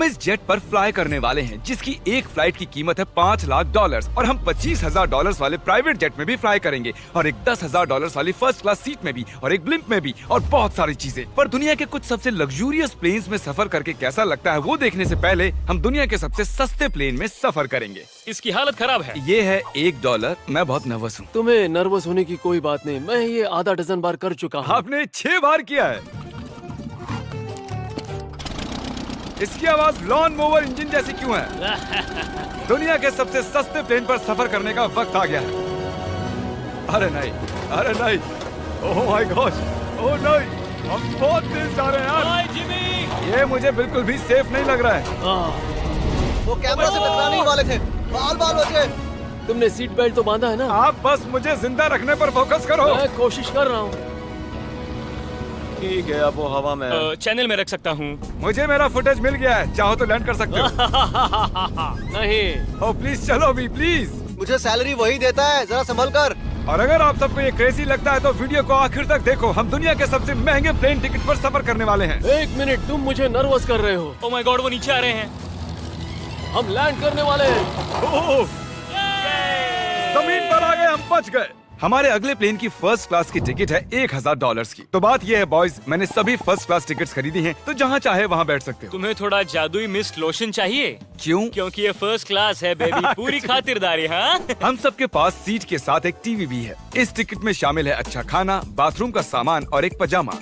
हम इस जेट पर फ्लाई करने वाले हैं जिसकी एक फ्लाइट की कीमत है $5 लाख और हम $25,000 वाले प्राइवेट जेट में भी फ्लाई करेंगे और एक $10,000 वाली फर्स्ट क्लास सीट में भी और एक ब्लिम्प में भी और बहुत सारी चीजें। पर दुनिया के कुछ सबसे लग्जूरियस प्लेन्स में सफर करके कैसा लगता है वो देखने से पहले हम दुनिया के सबसे सस्ते प्लेन में सफर करेंगे। इसकी हालत खराब है। ये है $1। मैं बहुत नर्वस हूँ। तुम्हें नर्वस होने की कोई बात नहीं, मैं ये आधा डजन बार कर चुका हूँ। आपने 6 बार किया है। इसकी आवाज लॉन मोवर इंजन जैसी क्यों है? दुनिया के सबसे सस्ते प्लेन पर सफर करने का वक्त आ गया है। अरे नहीं, अरे नहीं, ओह माय गॉड, ओह नहीं, हम बहुत तेज जा रहे हैं यार। हाय जिमी, ये मुझे बिल्कुल भी सेफ नहीं लग रहा है। वो कैमरा से टकराने ही वाले थे, बाल बाल बचे। तुमने सीट बेल्ट तो बांधा है ना? आप बस मुझे जिंदा रखने पर फोकस करो। मैं कोशिश कर रहा हूँ। ठीक है, अब वो हवा में है। चैनल में रख सकता हूँ। मुझे मेरा फुटेज मिल गया है, चाहो तो लैंड कर सकते हो। नहीं। ओह प्लीज चलो भी प्लीज। मुझे सैलरी वही देता है, जरा संभल कर। और अगर आप सबको ये क्रेजी लगता है तो वीडियो को आखिर तक देखो। हम दुनिया के सबसे महंगे प्लेन टिकट पर सफर करने वाले हैं। 1 मिनट, तुम मुझे नर्वस कर रहे हो। ओह माय गॉड, वो नीचे आ रहे हैं। हम लैंड करने वाले हैं। ओह, जमीन पर आ गए, हम बच गए। हमारे अगले प्लेन की फर्स्ट क्लास की टिकट है $1,000 की। तो बात ये है बॉयज, मैंने सभी फर्स्ट क्लास टिकट्स खरीदी हैं, तो जहाँ चाहे वहाँ बैठ सकते हो। तुम्हें थोड़ा जादुई मिस्ट लोशन चाहिए? क्यों? क्योंकि ये फर्स्ट क्लास है बेबी, पूरी खातिरदारी। हाँ, हम सबके पास सीट के साथ एक टीवी भी है। इस टिकट में शामिल है अच्छा खाना, बाथरूम का सामान और एक पजामा।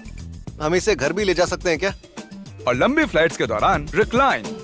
हम इसे घर भी ले जा सकते हैं क्या? और लंबी फ्लाइट्स के दौरान रिक्लाइन,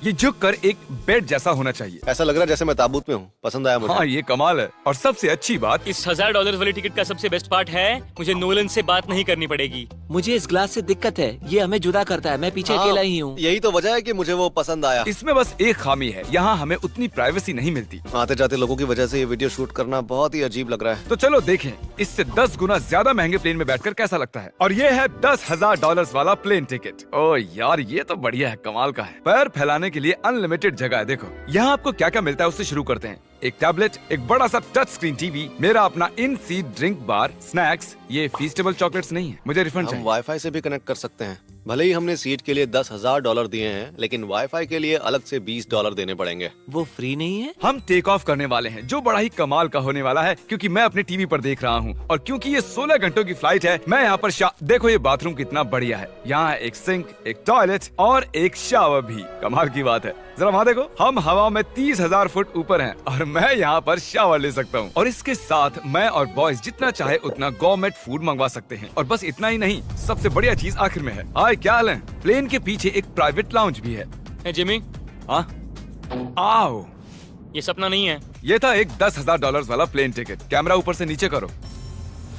ये झुक कर एक बेड जैसा होना चाहिए। ऐसा लग रहा है जैसे मैं ताबूत में हूँ। पसंद आया मुझे। हाँ ये कमाल है। और सबसे अच्छी बात, इस $1,000 वाली टिकट का सबसे बेस्ट पार्ट है मुझे नोलन से बात नहीं करनी पड़ेगी। मुझे इस ग्लास से दिक्कत है, ये हमें जुदा करता है। मैं पीछे अकेला ही हूँ। यही तो वजह है कि मुझे वो पसंद आया। इसमें बस एक खामी है, यहाँ हमें उतनी प्राइवेसी नहीं मिलती। आते जाते लोगों की वजह से ये वीडियो शूट करना बहुत ही अजीब लग रहा है। तो चलो देखें इससे 10 गुना ज्यादा महंगे प्लेन में बैठकर कैसा लगता है। और ये है $10,000 वाला प्लेन टिकट। ओ यार ये तो बढ़िया है, कमाल का है। पैर फैलाने के लिए अनलिमिटेड जगह है। देखो यहाँ आपको क्या क्या मिलता है उससे शुरू करते हैं। एक टैबलेट, एक बड़ा सा टच स्क्रीन टीवी, मेरा अपना इन सीट ड्रिंक बार, स्नैक्स। ये फीस्टेबल चॉकलेट्स नहीं है, मुझे रिफंड हम चाहिए। वाईफाई से भी कनेक्ट कर सकते हैं। भले ही हमने सीट के लिए $10,000 दिए हैं, लेकिन वाईफाई के लिए अलग से $20 देने पड़ेंगे। वो फ्री नहीं है? हम टेक ऑफ करने वाले हैं, जो बड़ा ही कमाल का होने वाला है क्योंकि मैं अपने टीवी पर देख रहा हूँ और क्योंकि ये 16 घंटों की फ्लाइट है। मैं यहाँ पर देखो ये बाथरूम कितना बढ़िया है। यहाँ एक सिंक, एक टॉयलेट और एक शावर भी। कमाल की बात है, जरा वहाँ देखो, हम हवा में 30,000 फुट ऊपर हैं और मैं यहाँ पर शावर ले सकता हूँ। और इसके साथ मैं और बॉयज जितना चाहे उतना गवर्नमेंट फूड मंगवा सकते हैं। और बस इतना ही नहीं, सबसे बढ़िया चीज आखिर में है। हाय क्या हाल है? प्लेन के पीछे एक प्राइवेट लाउंज भी है। है जिमी, हाँ आओ, ये सपना नहीं है। ये था एक $10,000 वाला प्लेन टिकट। कैमरा ऊपर से नीचे करो।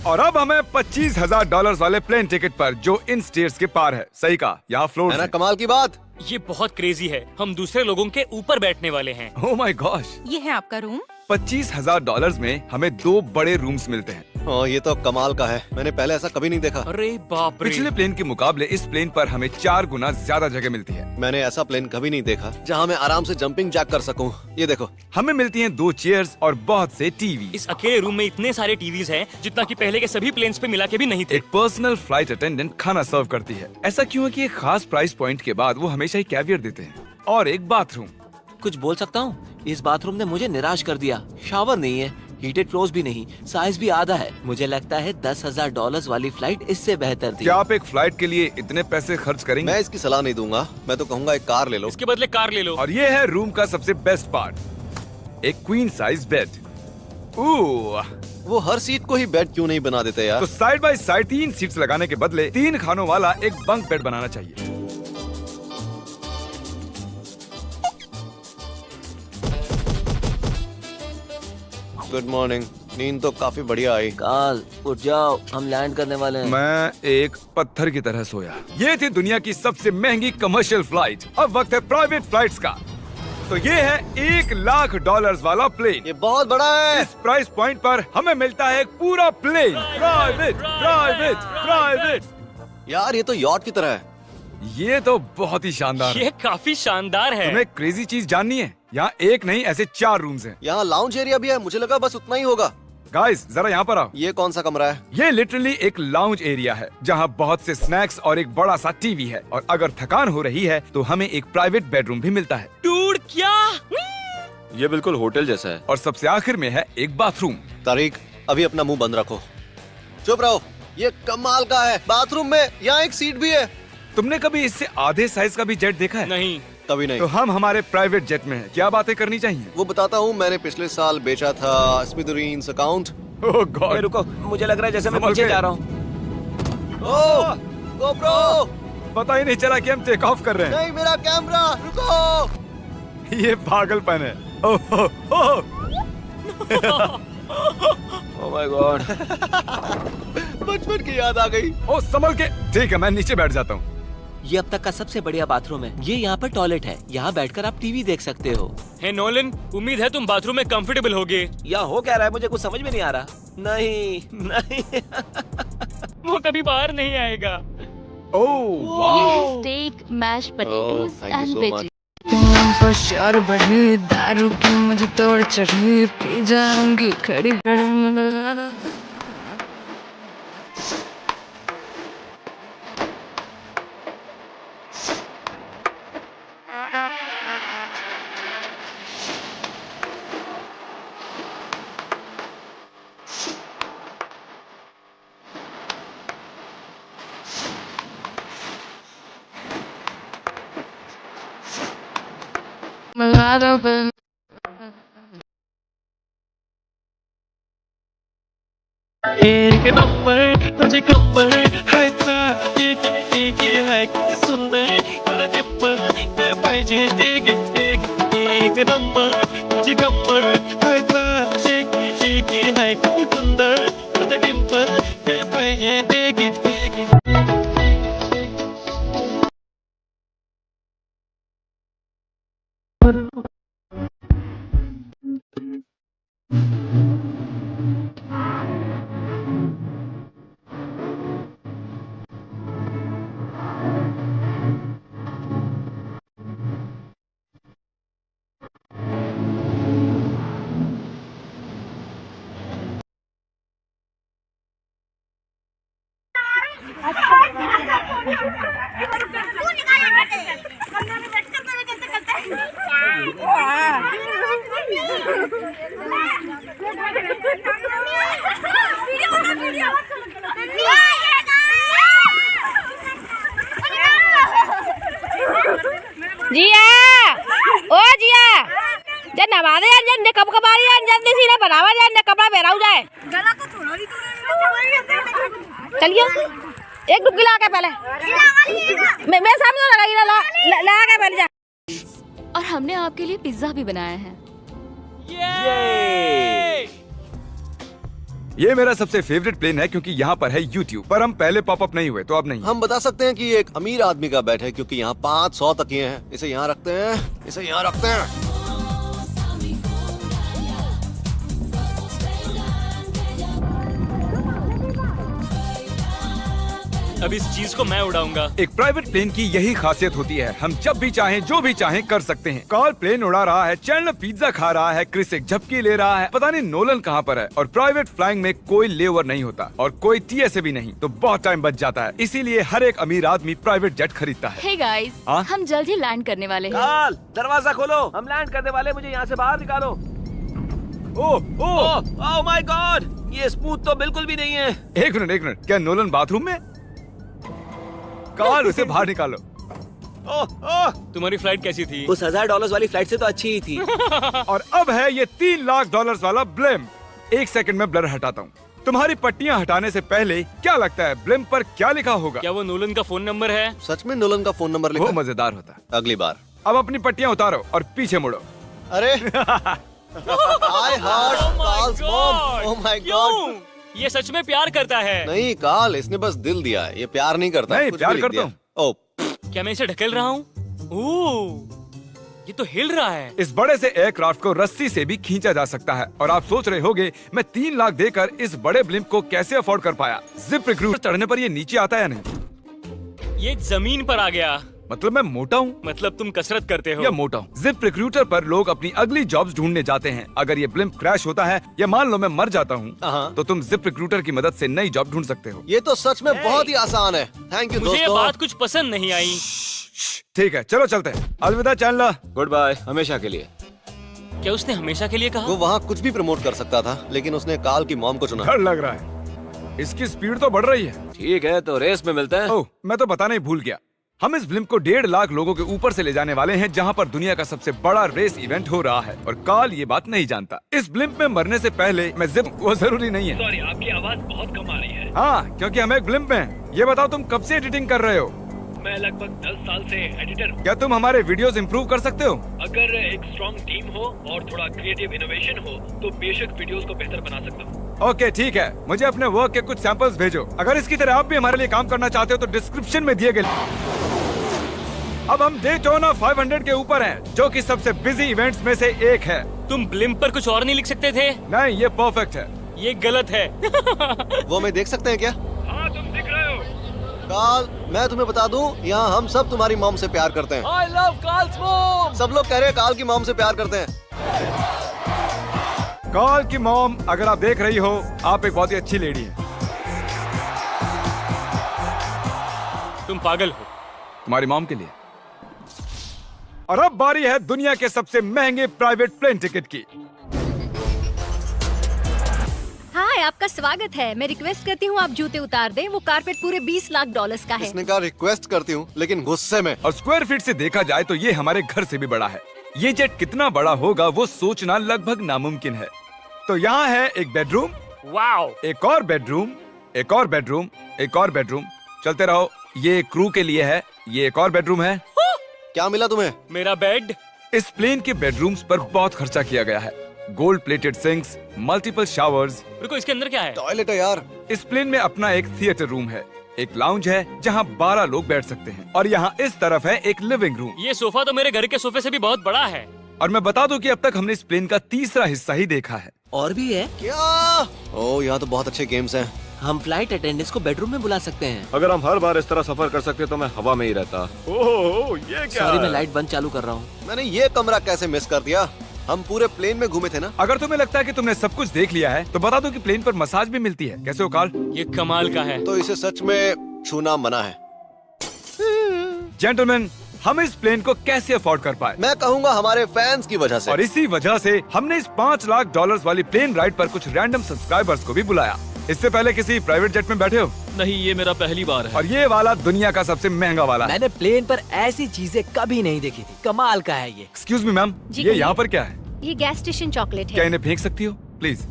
और अब हमें $25,000 वाले प्लेन टिकट पर, जो इन स्टेयर्स के पार है। सही कहा, यहाँ फ्लोर है ना कमाल की बात? ये बहुत क्रेजी है, हम दूसरे लोगों के ऊपर बैठने वाले हैं। Oh my gosh. ये है आपका रूम। $25,000 में हमें 2 बड़े रूम्स मिलते हैं। ये तो कमाल का है, मैंने पहले ऐसा कभी नहीं देखा। अरे बाप रे। पिछले प्लेन के मुकाबले इस प्लेन पर हमें 4 गुना ज्यादा जगह मिलती है। मैंने ऐसा प्लेन कभी नहीं देखा जहाँ मैं आराम से जंपिंग जैक कर सकूं। ये देखो, हमें मिलती हैं 2 चेयर्स और बहुत से टीवी। इस अकेले रूम में इतने सारे टीवीज हैं जितना कि पहले के सभी प्लेन्स पे मिला के भी नहीं थे। एक पर्सनल फ्लाइट अटेंडेंट खाना सर्व करती है। ऐसा क्यों है कि एक खास प्राइस पॉइंट के बाद वो हमेशा ही कैवियर देते हैं। और एक बाथरूम। कुछ बोल सकता हूँ? इस बाथरूम ने मुझे निराश कर दिया। शावर नहीं है, हीटेड फ्लोर्स भी नहीं, साइज भी आधा है। मुझे लगता है $10,000 वाली फ्लाइट इससे बेहतर थी। क्या आप एक फ्लाइट के लिए इतने पैसे खर्च करेंगे? मैं इसकी सलाह नहीं दूंगा। मैं तो कहूँगा एक कार ले लो। इसके बदले कार ले लो। और ये है रूम का सबसे बेस्ट पार्ट, एक क्वीन साइज बेड। वो हर सीट को ही बेड क्यों नहीं बना देते यार? तो साइड बाय साइड 3 सीट्स लगाने के बदले 3 खानों वाला एक बंक बेड बनाना चाहिए। Good morning. नींद तो काफी बढ़िया आई। काल उठ जाओ, हम लैंड करने वाले हैं। मैं एक पत्थर की तरह सोया। ये थी दुनिया की सबसे महंगी कमर्शियल फ्लाइट। अब वक्त है प्राइवेट फ्लाइट्स का। तो ये है $1 लाख वाला प्लेन। ये बहुत बड़ा है। इस प्राइस पॉइंट पर हमें मिलता है एक पूरा प्लेन। Private private private. यार ये तो यॉट की तरह है। ये तो बहुत ही शानदार है। ये काफी शानदार है। तुम्हें क्रेजी चीज जाननी है? यहाँ एक नहीं ऐसे 4 रूम्स हैं। यहाँ लाउंज एरिया भी है, मुझे लगा बस उतना ही होगा। गाइस जरा यहाँ पर आओ। ये कौन सा कमरा है? ये लिटरली एक लाउंज एरिया है जहाँ बहुत से स्नैक्स और एक बड़ा सा टीवी है, और अगर थकान हो रही है तो हमें एक प्राइवेट बेडरूम भी मिलता है। डूड क्या? ये बिल्कुल होटल जैसा है। और सबसे आखिर में है एक बाथरूम। तारिक, अभी अपना मुंह बंद रखो। चुप रहो। ये कमाल का है। बाथरूम में यहाँ एक सीट भी है। तुमने कभी इससे आधे साइज का भी जेट देखा है? नहीं। कभी नहीं। तो हम हमारे प्राइवेट जेट में हैं। क्या बातें करनी चाहिए? वो बताता हूँ, मैंने पिछले साल बेचा था स्मिथेरियंस अकाउंट। ओह गॉड, रुको, मुझे लग रहा है जैसे मैं संभल पीछे के। जा रहा हूँ। ओह गोप्रो, पता ही नहीं चला कि हम टेक ऑफ कर रहे हैं। नहीं मेरा कैमरा, रुको। ये पागलपन है। ओह ओह ओह माय गॉड। बचपन की याद आ गई। ओह संभल के। ठीक है, मैं नीचे बैठ जाता हूँ। ये अब तक का सबसे बढ़िया बाथरूम है। ये यहाँ पर टॉयलेट है। यहाँ बैठकर आप टीवी देख सकते हो। हे नोलन, उम्मीद है तुम बाथरूम में कंफर्टेबल होगे। यहाँ हो क्या रहा है मुझे कुछ समझ में नहीं आ रहा। नहीं नहीं। वो कभी बाहर नहीं आएगा। ओह steak, mashed potatoes thank you and so veggies. होशियार बढ़ी दारू की मुझे तोड़ चढ़ी पी जाऊंगी खड़ी Malado ben एक नंबर तुझे कमर है है सुंदर पर टिप्पर पाहिजे एक नंबर तुझे कमर है सुंदर पर टिप्पर पाहिजे जिया ओ जिया जब नवा दे यार जब कब कब आ रही है जल्दी सीने बनावा जाए ना कपड़ा पहनाऊ जाए गला तो छोड़ो ही तूने चलिए एक डुबकी लगा के पहले मैं सामने लगाई लगा के पहले जा। और हमने आपके लिए पिज्जा भी बनाया है। ये मेरा सबसे फेवरेट प्लेन है क्योंकि यहाँ पर है YouTube, पर हम पहले पॉपअप नहीं हुए तो अब नहीं। हम बता सकते हैं कि ये एक अमीर आदमी का बेड है क्योंकि यहाँ 500 तकिए हैं। इसे यहाँ रखते हैं, इसे यहाँ रखते हैं। अब इस चीज को मैं उड़ाऊंगा। एक प्राइवेट प्लेन की यही खासियत होती है, हम जब भी चाहें जो भी चाहें कर सकते हैं। कार्ल प्लेन उड़ा रहा है, चैंडलर पिज्जा खा रहा है, क्रिस एक झपकी ले रहा है, पता नहीं नोलन कहाँ पर है। और प्राइवेट फ्लाइंग में कोई लेवर नहीं होता और कोई TSA भी नहीं, तो बहुत टाइम बच जाता है। इसीलिए हर एक अमीर आदमी प्राइवेट जेट खरीदता है। हे गाइस, हाँ? हम जल्द ही लैंड करने वाले हैं। काल, दरवाजा खोलो, हम लैंड करने वाले, मुझे यहाँ से बाहर निकालो। ओह ओह ओह माय गॉड, ये स्मूथ तो बिल्कुल भी नहीं है। एक मिनट, क्या नोलन बाथरूम में? कार्ल उसे बाहर निकालो। तुम्हारी फ्लाइट कैसी थी? उस $1000 वाली फ्लाइट से तो अच्छी ही थी। और अब है ये $3 लाख वाला ब्लेम। एक सेकंड में ब्लर हटाता हूँ। तुम्हारी पट्टियाँ हटाने से पहले क्या लगता है ब्लेम पर क्या लिखा होगा? क्या वो नोलन का फोन नंबर है? सच में नोलन का फोन नंबर वो लिखा? मजेदार होता। अगली बार। अब अपनी पट्टियाँ उतारो और पीछे मुड़ो। अरे I heard Carl's mom. Oh my God. ये सच में प्यार करता है? नहीं कार्ल, इसने बस दिल दिया है, ये प्यार नहीं करता। नहीं, कुछ प्यार भी लिख करता दिया। हूँ। ओह, क्या मैं इसे ढकेल रहा हूँ? ओह, ये तो हिल रहा है। इस बड़े से एयरक्राफ्ट को रस्सी से भी खींचा जा सकता है। और आप सोच रहे होंगे मैं 3 लाख देकर इस बड़े ब्लिम्प को कैसे अफोर्ड कर पाया। जिप रिक्रूट चढ़ने पर ये नीचे आता है या नहीं? ये जमीन पर आ गया। मतलब मैं मोटा हूँ मतलब तुम कसरत करते हो। या मोटा हूँ। जिप रिक्रूटर पर लोग अपनी अगली जॉब्स ढूंढने जाते हैं। अगर ये ब्लिम्प क्रैश होता है या मान लो मैं मर जाता हूँ, हाँ। तो तुम जिप रिक्रूटर की मदद से नई जॉब ढूंढ सकते हो। ये तो सच में बहुत ही आसान है। थैंक यू मुझे ये दोस्तों। बात कुछ पसंद नहीं आई। ठीक है, चलो चलते हैं। अलविदा चैनलर। गुड बाय, हमेशा के लिए। क्या उसने हमेशा के लिए कहा? वो वहाँ कुछ भी प्रमोट कर सकता था, लेकिन उसने काल की मॉम को चुना। डर लग रहा है, इसकी स्पीड तो बढ़ रही है। ठीक है, तो रेस में मिलते हैं। ओह, मैं तो बताना ही भूल गया। हम इस ब्लिम्प को 1.5 लाख लोगों के ऊपर से ले जाने वाले हैं, जहां पर दुनिया का सबसे बड़ा रेस इवेंट हो रहा है, और काल ये बात नहीं जानता। इस ब्लिम्प में मरने से पहले मैं जिप, वो जरूरी नहीं है। सॉरी, आपकी आवाज बहुत कम आ रही है। हाँ, क्योंकि हम एक ब्लिम्प में हैं। ये बताओ तुम कब से एडिटिंग कर रहे हो? मैं लगभग 10 साल से एडिटर हूँ। क्या तुम हमारे वीडियोस इंप्रूव कर सकते हो? अगर एक स्ट्रॉन्ग टीम हो और थोड़ा क्रिएटिव इनोवेशन हो तो बेशक वीडियोस को बेहतर बना सकता हूँ। ओके ठीक है, मुझे अपने वर्क के कुछ सैंपल्स भेजो। अगर इसकी तरह आप भी हमारे लिए काम करना चाहते हो तो डिस्क्रिप्शन में दिए गए। अब हम डेटोना 500 के ऊपर हैं, जो कि सबसे बिजी इवेंट्स में से एक है। तुम ब्लिम्प पर कुछ और नहीं लिख सकते थे? नहीं, ये परफेक्ट है। ये गलत है। वो मैं देख सकते हैं क्या? हाँ, तुम दिख रहे हो। काल, मैं तुम्हें बता दूं, यहाँ हम सब तुम्हारी मॉम से प्यार करते हैं। I love Carl's mom! सब लोग कह रहे हैं काल की मॉम से प्यार करते हैं। काल की मॉम, अगर आप देख रही हो, आप एक बहुत ही अच्छी लेडी है। तुम पागल हो। तुम्हारी मॉम के लिए। और अब बारी है दुनिया के सबसे महंगे प्राइवेट प्लेन टिकट की। हाय, आपका स्वागत है। मैं रिक्वेस्ट करती हूँ आप जूते उतार दें। वो कारपेट पूरे 20 लाख डॉलर्स का है। इसने कहा रिक्वेस्ट करती हूँ, लेकिन गुस्से में। और स्क्वायर फीट से देखा जाए तो ये हमारे घर से भी बड़ा है। ये जेट कितना बड़ा होगा वो सोचना लगभग नामुमकिन है। तो यहाँ है एक बेडरूम, वाओ, एक और बेडरूम, एक और बेडरूम, एक और बेडरूम। चलते रहो। ये क्रू के लिए है। ये एक और बेडरूम है। क्या मिला तुम्हें? मेरा बेड। इस प्लेन के बेडरूम्स पर बहुत खर्चा किया गया है। Gold plated sinks, multiple showers. रुको, इसके अंदर क्या है? टॉयलेट है यार। इस प्लेन में अपना एक थिएटर रूम है, एक लाउंज है जहाँ 12 लोग बैठ सकते हैं, और यहाँ इस तरफ है एक लिविंग रूम। ये सोफा तो मेरे घर के सोफे से भी बहुत बड़ा है। और मैं बता दूं कि अब तक हमने इस प्लेन का तीसरा हिस्सा ही देखा है। और भी है क्या? ओह, यहाँ तो बहुत अच्छे गेम्स हैं। हम फ्लाइट अटेंडेंट्स को बेडरूम में बुला सकते हैं। अगर हम हर बार इस तरह सफर कर सकते तो मैं हवा में ही रहता। ओह, ये क्या? सॉरी, मैं लाइट बंद चालू कर रहा हूँ। मैंने ये कमरा कैसे मिस कर दिया? हम पूरे प्लेन में घूमे थे ना। अगर तुम्हें लगता है कि तुमने सब कुछ देख लिया है तो बता दो कि प्लेन पर मसाज भी मिलती है। कैसे हो कार्ल? ये कमाल का है। तो इसे सच में छूना मना है। जेंटलमैन, हम इस प्लेन को कैसे अफोर्ड कर पाए? मैं कहूँगा हमारे फैंस की वजह से। और इसी वजह से हमने इस 5 लाख डॉलर्स वाली प्लेन राइड पर कुछ रैंडम सब्सक्राइबर्स को भी बुलाया। इससे पहले किसी प्राइवेट जेट में बैठे हो? नहीं, ये मेरा पहली बार है। और ये वाला दुनिया का सबसे महंगा वाला है। मैंने प्लेन पर ऐसी चीजें कभी नहीं देखी थी। कमाल का है ये। एक्सक्यूज मी मैम, जी ये कहिए। यहाँ पर क्या है? ये गैस स्टेशन चॉकलेट क्या है। इन्हें फेंक सकती हो प्लीज?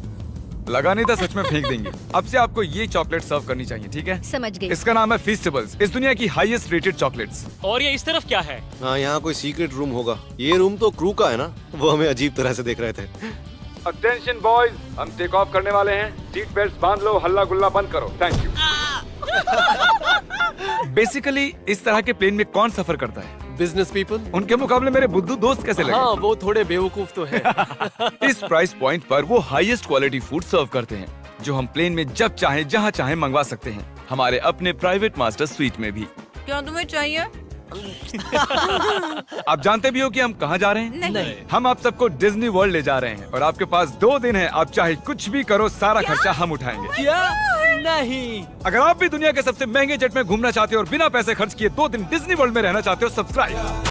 लगा नहीं था, सच में फेंक देंगे। अब से आपको ये चॉकलेट सर्व करनी चाहिए, ठीक है? समझ गई। इसका नाम है फीस्टेबल्स, इस दुनिया की हाईएस्ट रेटेड चॉकलेट्स। और ये इस तरफ क्या है? हाँ, यहाँ कोई सीक्रेट रूम होगा। ये रूम तो क्रू का है ना, वो हमें अजीब तरह से देख रहे थे। अटेंशन बॉयज, हम टेक ऑफ करने वाले हैं। सीट बेल्ट बांध लो, हल्ला गुल्ला बंद करो। Thank you. बेसिकली इस तरह के प्लेन में कौन सफर करता है? Business people. उनके मुकाबले मेरे बुद्धू दोस्त कैसे लगे? हाँ, वो थोड़े बेवकूफ तो है। इस प्राइस पॉइंट पर वो हाईएस्ट क्वालिटी फूड सर्व करते हैं, जो हम प्लेन में जब चाहे जहाँ चाहे मंगवा सकते हैं, हमारे अपने प्राइवेट मास्टर स्वीट में भी। क्या तुम्हें चाहिए? आप जानते भी हो कि हम कहाँ जा रहे हैं? नहीं। हम आप सबको डिज्नी वर्ल्ड ले जा रहे हैं, और आपके पास 2 दिन है। आप चाहे कुछ भी करो, सारा खर्चा हम उठाएंगे। क्या? नहीं। अगर आप भी दुनिया के सबसे महंगे जेट में घूमना चाहते हो और बिना पैसे खर्च किए 2 दिन डिज्नी वर्ल्ड में रहना चाहते हो, सब्सक्राइब।